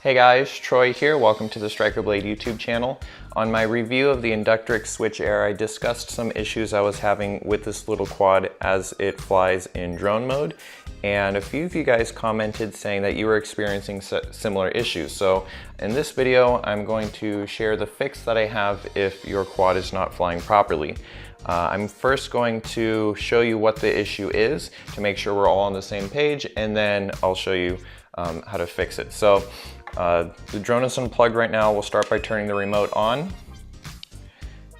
Hey guys, Troy here. Welcome to the Striker Blade YouTube channel. On my review of the Inductrix Switch Air, I discussed some issues I was having with this little quad as it flies in drone mode. And a few of you guys commented saying that you were experiencing similar issues. So in this video, I'm going to share the fix that I have if your quad is not flying properly. I'm first going to show you what the issue is to make sure we're all on the same page, and then I'll show you how to fix it. So the drone is unplugged right now. We'll start by turning the remote on,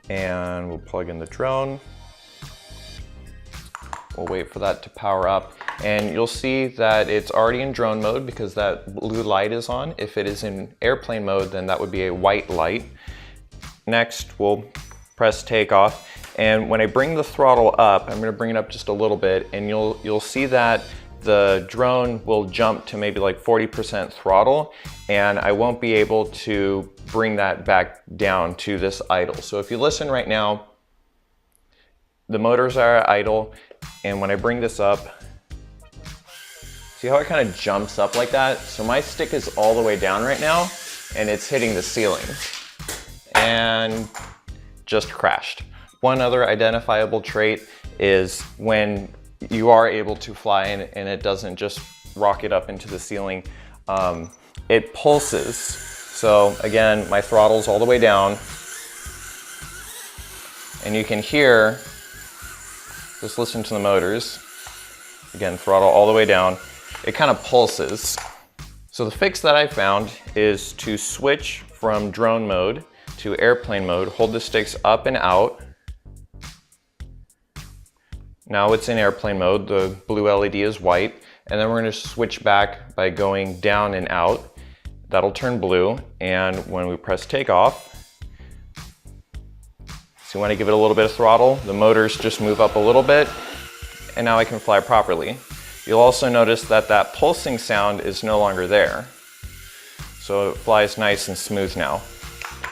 and we'll plug in the drone. We'll wait for that to power up, and you'll see that it's already in drone mode because that blue light is on. If it is in airplane mode, then that would be a white light. Next, we'll press takeoff, and when I bring the throttle up, I'm going to bring it up just a little bit, and you'll see that the drone will jump to maybe like 40% throttle, and I won't be able to bring that back down to this idle. So if you listen right now, the motors are idle, and when I bring this up, see how it kind of jumps up like that? So my stick is all the way down right now, and it's hitting the ceiling, and just crashed. One other identifiable trait is when you are able to fly and it doesn't just rocket up into the ceiling, it pulses. So again, my throttle's all the way down, and you can hear, just listen to the motors. Again, throttle all the way down. It kind of pulses. So the fix that I found is to switch from drone mode to airplane mode, hold the sticks up and out. Now it's in airplane mode, the blue LED is white, and then we're going to switch back by going down and out. That'll turn blue, and when we press takeoff, so when I give it a little bit of throttle, the motors just move up a little bit, and now I can fly properly. You'll also notice that that pulsing sound is no longer there, so it flies nice and smooth now.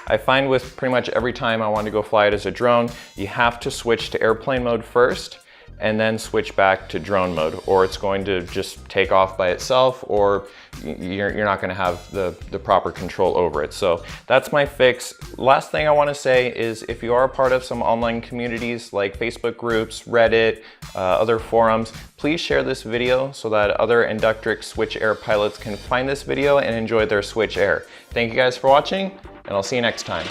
I find with pretty much every time I want to go fly it as a drone, you have to switch to airplane mode first, and then switch back to drone mode, or it's going to just take off by itself, or you're not going to have the proper control over it. So that's my fix. Last thing I want to say is if you are a part of some online communities like Facebook groups, Reddit, other forums, please share this video so that other Inductrix Switch Air pilots can find this video and enjoy their Switch Air. Thank you guys for watching, and I'll see you next time.